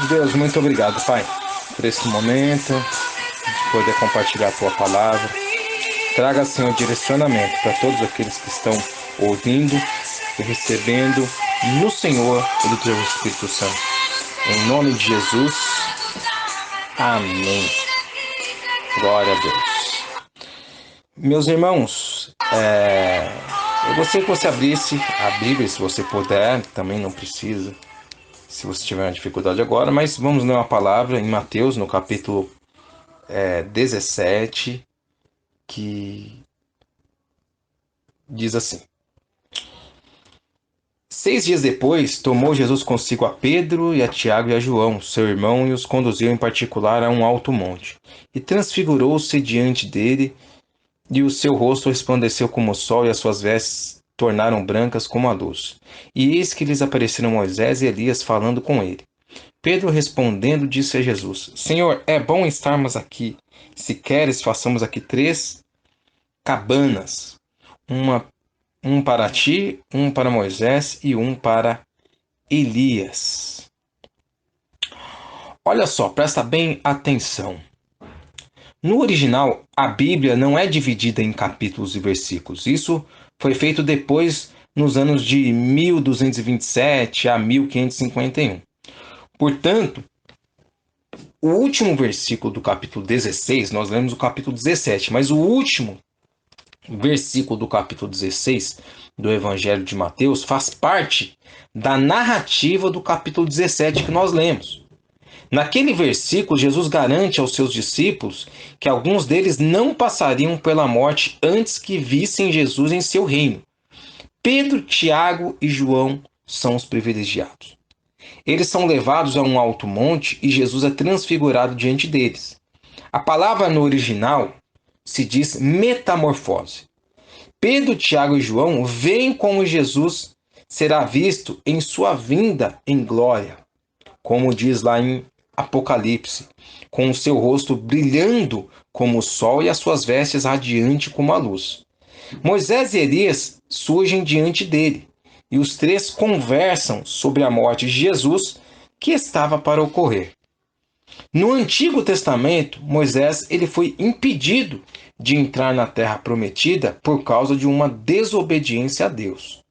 Deus, muito obrigado, Pai, por esse momento, de poder compartilhar a Tua palavra. Traga, Senhor, direcionamento para todos aqueles que estão ouvindo e recebendo no Senhor e do Teu Espírito Santo. Em nome de Jesus, amém. Glória a Deus. Meus irmãos, eu gostaria que você abrisse a Bíblia, se você puder, também não precisa, se você tiver uma dificuldade agora, mas vamos ler uma palavra em Mateus, no capítulo 17, que diz assim: 6 dias depois, tomou Jesus consigo a Pedro e a Tiago e a João, seu irmão, e os conduziu em particular a um alto monte. E transfigurou-se diante dele, e o seu rosto resplandeceu como o sol, e as suas vestes tornaram brancas como a luz. E eis que lhes apareceram Moisés e Elias falando com ele. Pedro respondendo disse a Jesus: Senhor, é bom estarmos aqui. Se queres, façamos aqui 3 cabanas, um para ti, um para Moisés e um para Elias. Olha só, presta bem atenção. No original, a Bíblia não é dividida em capítulos e versículos. Isso foi feito depois, nos anos de 1227 a 1551. Portanto, o último versículo do capítulo 16, nós lemos o capítulo 17, mas o último versículo do capítulo 16 do Evangelho de Mateus faz parte da narrativa do capítulo 17 que nós lemos. Naquele versículo, Jesus garante aos seus discípulos que alguns deles não passariam pela morte antes que vissem Jesus em seu reino. Pedro, Tiago e João são os privilegiados. Eles são levados a um alto monte e Jesus é transfigurado diante deles. A palavra no original se diz metamorfose. Pedro, Tiago e João veem como Jesus será visto em sua vinda em glória, como diz lá em Apocalipse, com o seu rosto brilhando como o sol e as suas vestes radiantes como a luz. Moisés e Elias surgem diante dele, e os 3 conversam sobre a morte de Jesus que estava para ocorrer. No Antigo Testamento, Moisés ele foi impedido de entrar na terra prometida por causa de uma desobediência a Deus.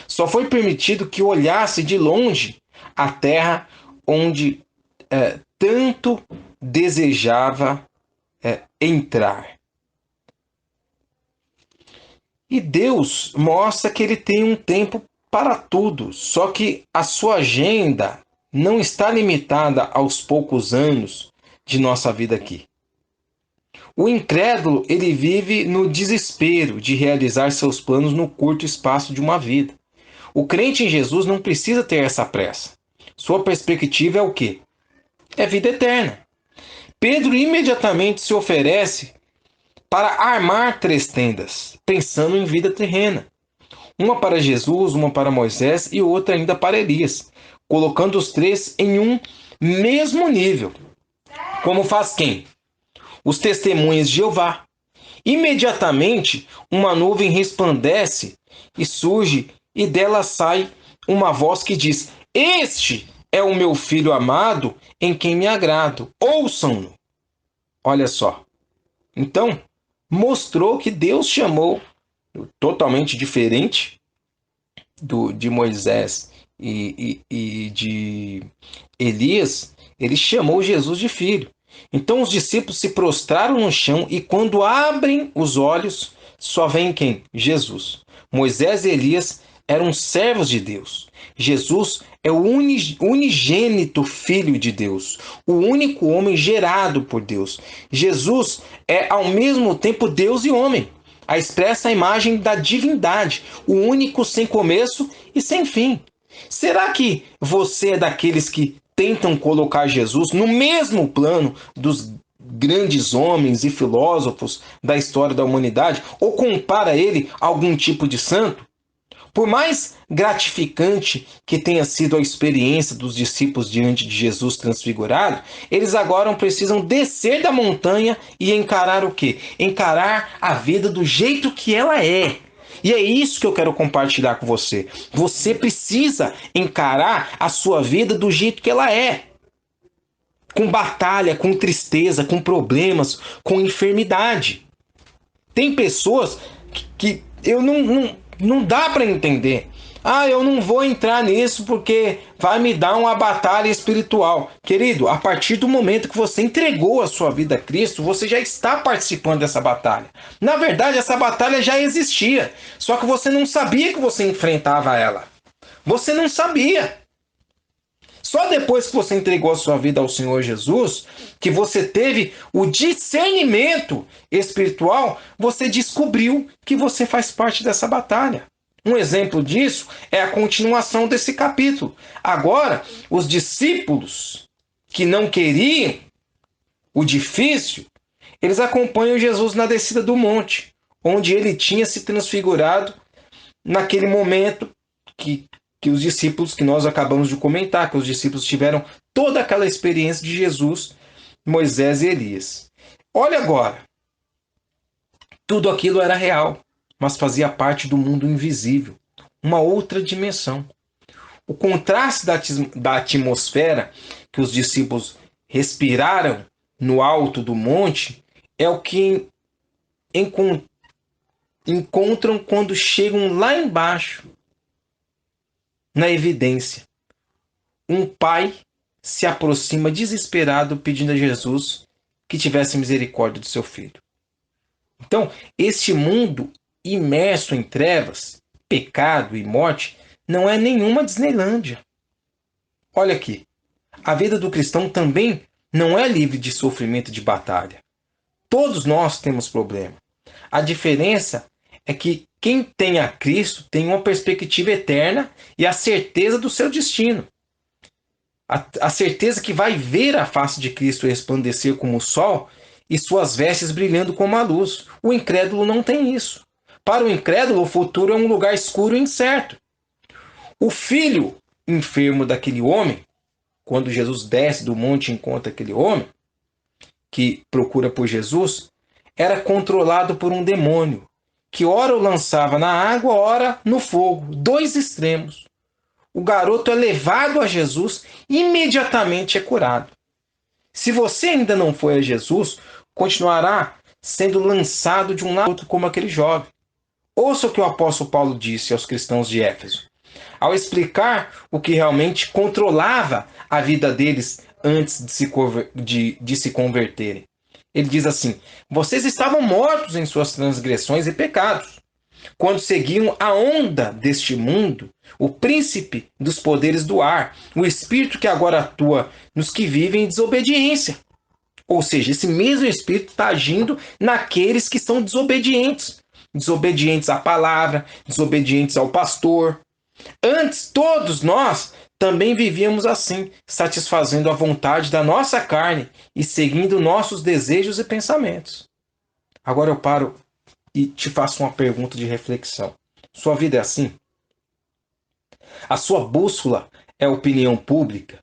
Só foi permitido que olhasse de longe a terra onde tanto desejava entrar. E Deus mostra que ele tem um tempo para tudo, só que a sua agenda não está limitada aos poucos anos de nossa vida aqui. O incrédulo, ele vive no desespero de realizar seus planos no curto espaço de uma vida. O crente em Jesus não precisa ter essa pressa. Sua perspectiva é o quê? É vida eterna. Pedro imediatamente se oferece para armar 3 tendas, pensando em vida terrena. Uma para Jesus, uma para Moisés e outra ainda para Elias, colocando os 3 em um mesmo nível. Como faz quem? Os testemunhas de Jeová. Imediatamente, uma nuvem resplandece e surge, e dela sai uma voz que diz: Este é o meu filho amado, em quem me agrado. Ouçam-no. Olha só. Então, mostrou que Deus chamou, totalmente diferente de Moisés e de Elias, ele chamou Jesus de filho. Então os discípulos se prostraram no chão e quando abrem os olhos, só vem quem? Jesus. Moisés e Elias eram servos de Deus. Jesus é o unigênito Filho de Deus, o único homem gerado por Deus. Jesus é ao mesmo tempo Deus e homem, a expressa imagem da divindade, o único sem começo e sem fim. Será que você é daqueles que tentam colocar Jesus no mesmo plano dos grandes homens e filósofos da história da humanidade ou compara ele a algum tipo de santo? Por mais gratificante que tenha sido a experiência dos discípulos diante de Jesus transfigurado, eles agora precisam descer da montanha e encarar o quê? Encarar a vida do jeito que ela é. E é isso que eu quero compartilhar com você. Você precisa encarar a sua vida do jeito que ela é. com batalha, com tristeza, com problemas, com enfermidade. Tem pessoas que eu não dá para entender. Ah, eu não vou entrar nisso porque vai me dar uma batalha espiritual. Querido, a partir do momento que você entregou a sua vida a Cristo, você já está participando dessa batalha. Na verdade, essa batalha já existia, só que você não sabia que você enfrentava ela. Você não sabia. Só depois que você entregou a sua vida ao Senhor Jesus, que você teve o discernimento espiritual, você descobriu que você faz parte dessa batalha. Um exemplo disso é a continuação desse capítulo. Agora, os discípulos que não queriam o difícil, eles acompanham Jesus na descida do monte, onde ele tinha se transfigurado naquele momento que os discípulos, que nós acabamos de comentar, que os discípulos tiveram toda aquela experiência de Jesus, Moisés e Elias. Olha agora, tudo aquilo era real, mas fazia parte do mundo invisível, uma outra dimensão. O contraste da atmosfera que os discípulos respiraram no alto do monte é o que encontram quando chegam lá embaixo, na evidência. Um pai se aproxima desesperado pedindo a Jesus que tivesse misericórdia do seu filho. Então, este mundo imerso em trevas, pecado e morte não é nenhuma Disneylândia. Olha aqui, a vida do cristão também não é livre de sofrimento e de batalha. Todos nós temos problema. A diferença é que quem tem a Cristo tem uma perspectiva eterna e a certeza do seu destino. A certeza que vai ver a face de Cristo resplandecer como o sol e suas vestes brilhando como a luz. O incrédulo não tem isso. Para o incrédulo, o futuro é um lugar escuro e incerto. O filho enfermo daquele homem, quando Jesus desce do monte e encontra aquele homem que procura por Jesus, era controlado por um demônio, que ora o lançava na água, ora no fogo. Dois extremos. O garoto é levado a Jesus e imediatamente é curado. Se você ainda não foi a Jesus, continuará sendo lançado de um lado outro como aquele jovem. Ouça o que o apóstolo Paulo disse aos cristãos de Éfeso, ao explicar o que realmente controlava a vida deles antes de se converterem. Ele diz assim: vocês estavam mortos em suas transgressões e pecados, quando seguiam a onda deste mundo, o príncipe dos poderes do ar, o espírito que agora atua nos que vivem em desobediência. Ou seja, esse mesmo espírito está agindo naqueles que são desobedientes. Desobedientes à palavra, desobedientes ao pastor. Antes, todos nós também vivíamos assim, satisfazendo a vontade da nossa carne e seguindo nossos desejos e pensamentos. Agora eu paro e te faço uma pergunta de reflexão. Sua vida é assim? A sua bússola é a opinião pública?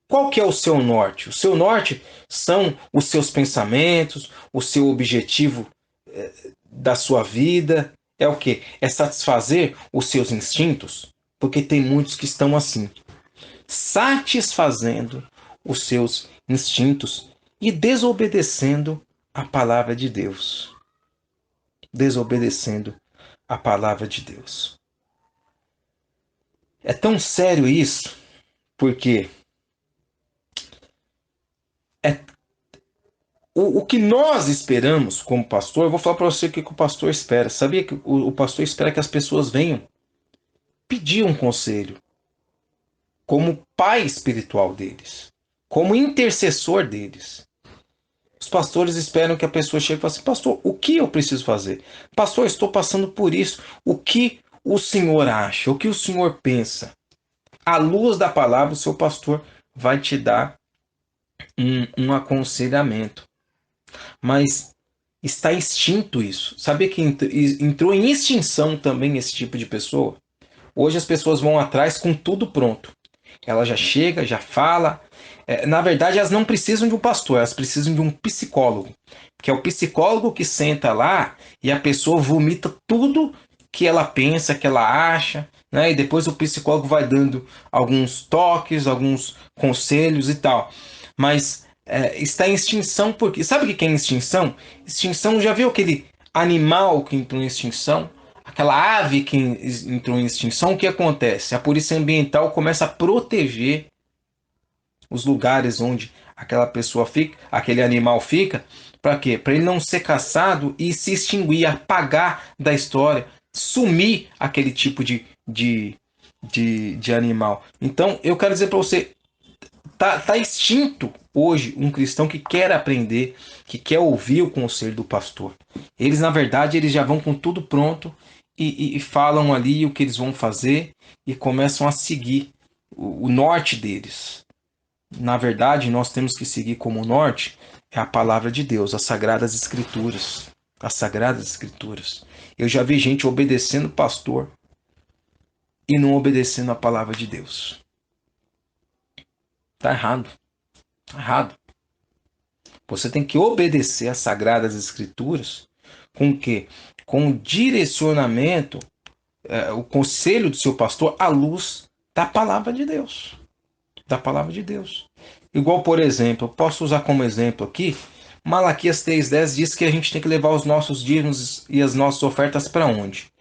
Qual que é o seu norte? O seu norte são os seus pensamentos, o seu objetivo da sua vida. É o quê? É satisfazer os seus instintos? Porque tem muitos que estão assim, satisfazendo os seus instintos e desobedecendo a palavra de Deus. Desobedecendo a palavra de Deus. É tão sério isso, porque o que nós esperamos como pastor, eu vou falar para você o que o pastor espera. Sabia que o pastor espera que as pessoas venham pedir um conselho, como pai espiritual deles, como intercessor deles. Os pastores esperam que a pessoa chegue e fale assim: pastor, o que eu preciso fazer? Pastor, estou passando por isso. O que o senhor acha? O que o senhor pensa? À luz da palavra, o seu pastor vai te dar um aconselhamento. Mas está extinto isso. Sabia que entrou em extinção também esse tipo de pessoa? Hoje as pessoas vão atrás com tudo pronto. Ela já chega, já fala. Na verdade, elas não precisam de um pastor, elas precisam de um psicólogo. Que é o psicólogo que senta lá e a pessoa vomita tudo que ela pensa, que ela acha, né? E depois o psicólogo vai dando alguns toques, alguns conselhos e tal. Mas está em extinção porque... Sabe o que é extinção? Extinção, já viu aquele animal que entrou em extinção? Aquela ave que entrou em extinção? O que acontece? A polícia ambiental começa a proteger os lugares onde aquela pessoa fica, aquele animal fica, para quê? Para ele não ser caçado e se extinguir, apagar da história, sumir aquele tipo de animal. Então, eu quero dizer para você, tá extinto hoje um cristão que quer aprender, que quer ouvir o conselho do pastor. Eles, na verdade, eles já vão com tudo pronto e falam ali o que eles vão fazer e começam a seguir o norte deles. Na verdade, nós temos que seguir como norte é a palavra de Deus, as Sagradas Escrituras. As Sagradas Escrituras. Eu já vi gente obedecendo o pastor e não obedecendo a palavra de Deus. Tá errado. Tá errado. Você tem que obedecer às Sagradas Escrituras com o quê? Com o direcionamento, o conselho do seu pastor à luz da palavra de Deus. Da palavra de Deus. Igual, por exemplo, eu posso usar como exemplo aqui, Malaquias 3,10 diz que a gente tem que levar os nossos dízimos e as nossas ofertas para onde?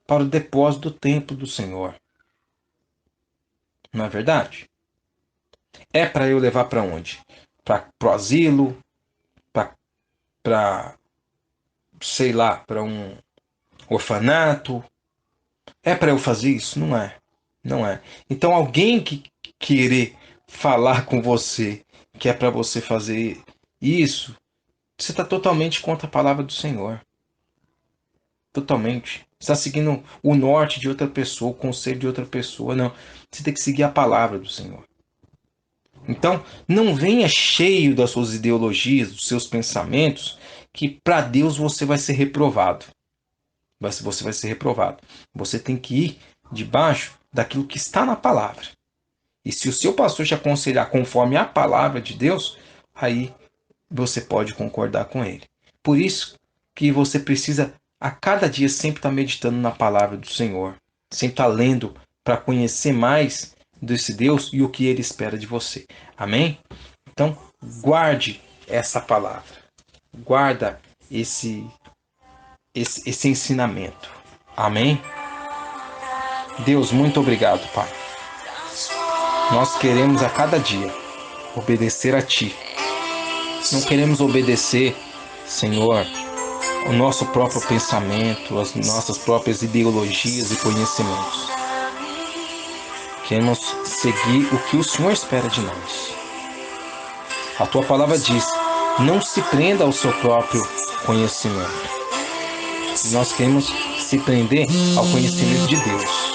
Para o depósito do templo do Senhor. Não é verdade? É para eu levar para onde? Para o asilo? Para, sei lá, para um orfanato? É para eu fazer isso? Não é. Não é. Então alguém que querer falar com você que é para você fazer isso, você está totalmente contra a palavra do Senhor. Totalmente. Você está seguindo o norte de outra pessoa, o conselho de outra pessoa. Não. Você tem que seguir a palavra do Senhor. Então, não venha cheio das suas ideologias, dos seus pensamentos, que para Deus você vai ser reprovado. Você vai ser reprovado. Você tem que ir debaixo daquilo que está na palavra. E se o seu pastor te aconselhar conforme a palavra de Deus, aí você pode concordar com ele. Por isso que você precisa a cada dia sempre estar meditando na palavra do Senhor. Sempre estar lendo para conhecer mais desse Deus e o que ele espera de você. Amém? Então, guarde essa palavra. Guarda esse ensinamento. Amém? Deus, muito obrigado, Pai. Nós queremos a cada dia obedecer a Ti. Não queremos obedecer, Senhor, o nosso próprio pensamento, as nossas próprias ideologias e conhecimentos. Queremos seguir o que o Senhor espera de nós. A Tua palavra diz, não se prenda ao seu próprio conhecimento. Nós queremos se prender ao conhecimento de Deus.